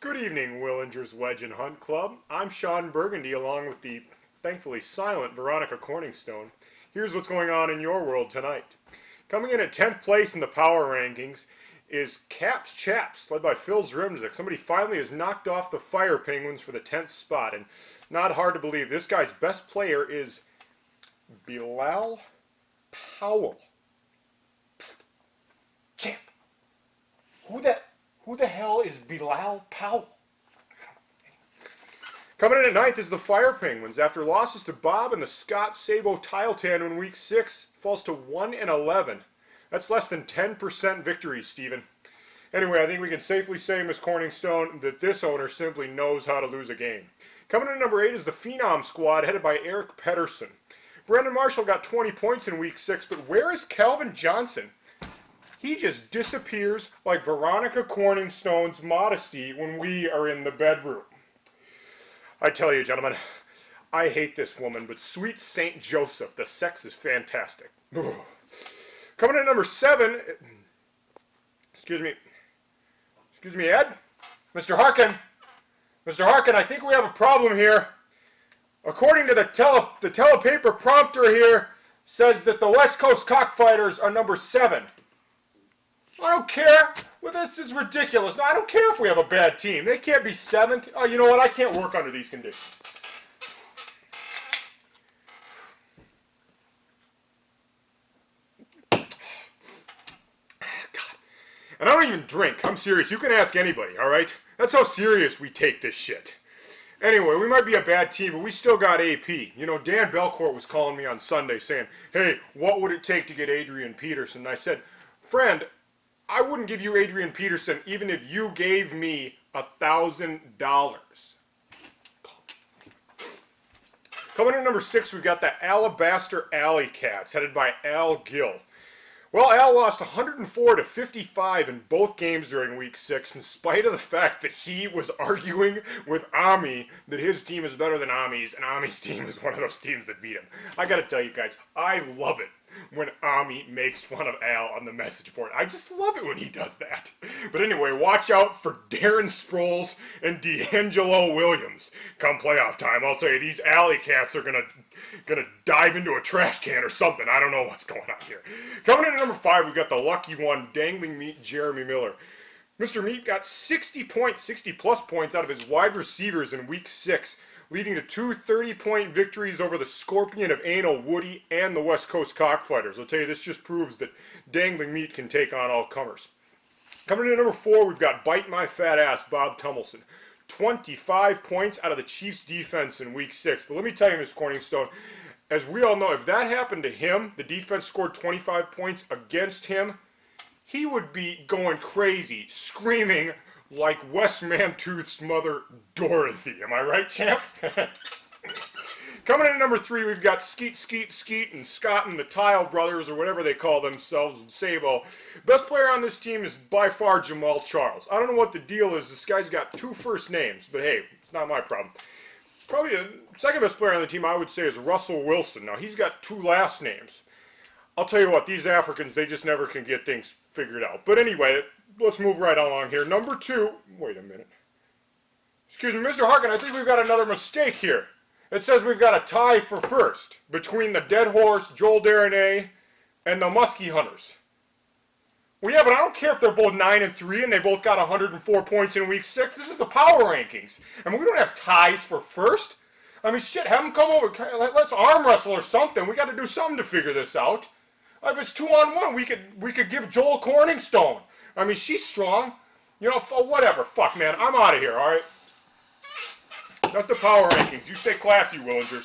Good evening, Willinger's Wedge and Hunt Club. I'm Sean Burgundy, along with the thankfully silent Veronica Corningstone. Here's what's going on in your world tonight. Coming in at 10th place in the power rankings is Caps Chaps, led by Phil Zrimzik. Somebody finally has knocked off the Fire Penguins for the 10th spot, and not hard to believe, this guy's best player is Bilal Powell. Psst. Champ, who the hell is Bilal Powell? Coming in at 9th is the Fire Penguins. After losses to Bob and the Scott Sabo Tile Tandem in Week 6, falls to 1-11. That's less than 10% victories, Stephen. Anyway, I think we can safely say, Miss Corningstone, that this owner simply knows how to lose a game. Coming in at number 8 is the Phenom Squad, headed by Eric Pedersen. Brendan Marshall got 20 points in Week 6, but where is Calvin Johnson? He just disappears like Veronica Corningstone's modesty when we are in the bedroom. I tell you, gentlemen, I hate this woman, but sweet Saint Joseph, the sex is fantastic. Coming in at number 7, excuse me, Ed? Mr. Harkin, I think we have a problem here. According to the telepaper prompter here, says that the West Coast Cockfighters are number 7. I don't care. Well, this is ridiculous. I don't care if we have a bad team. They can't be 7th. Oh, you know what? I can't work under these conditions. God. And I don't even drink. I'm serious. You can ask anybody, all right? That's how serious we take this shit. Anyway, we might be a bad team, but we still got AP. You know, Dan Belcourt was calling me on Sunday saying, hey, what would it take to get Adrian Peterson? And I said, friend, I wouldn't give you Adrian Peterson even if you gave me $1,000. Coming in at number 6, we've got the Alabaster Alley Cats, headed by Al Gill. Well, Al lost 104-55 in both games during Week 6, in spite of the fact that he was arguing with Ami that his team is better than Ami's, and Ami's team is one of those teams that beat him. I gotta tell you guys, I love it when Ami makes fun of Al on the message board. I just love it when he does that. But anyway, watch out for Darren Sproles and D'Angelo Williams. Come playoff time, I'll tell you, these Alley Cats are gonna dive into a trash can or something. I don't know what's going on here. Coming in at number 5, we've got the lucky one, Dangling Meat Jeremy Miller. Mr. Meat got 60-plus points out of his wide receivers in Week 6, leading to 2 30-point victories over the Scorpion of Anal Woody and the West Coast Cockfighters. I'll tell you, this just proves that Dangling Meat can take on all comers. Coming in at number 4, we've got Bite My Fat Ass, Bob Tummelson. 25 points out of the Chiefs' defense in Week 6. But let me tell you, Ms. Corningstone, as we all know, if that happened to him, the defense scored 25 points against him, he would be going crazy, screaming like Wes Mantooth's mother, Dorothy. Am I right, champ? Coming in at number 3, we've got Skeet, and Scott and the Tile Brothers, or whatever they call themselves, and Sabo. Best player on this team is by far Jamal Charles. I don't know what the deal is. This guy's got 2 first names, but hey, it's not my problem. Probably the second best player on the team, I would say, is Russell Wilson. Now, he's got 2 last names. I'll tell you what, these Africans, they just never can get things figured out. But anyway, let's move right along here. Number 2, wait a minute. Excuse me, Mr. Harkin, I think we've got another mistake here. It says we've got a tie for first between the Dead Horse, Joel Darnay, and the Muskie Hunters. Well, yeah, but I don't care if they're both 9-3 and they both got 104 points in Week 6. This is the power rankings. I mean, we don't have ties for first. I mean, shit, have them come over. Let's arm wrestle or something. We got to do something to figure this out. If it's 2-on-1, we could give Joel Corningstone. I mean, she's strong. You know, whatever. Fuck, man. I'm out of here, all right? That's the power rankings. You stay classy, Willingers.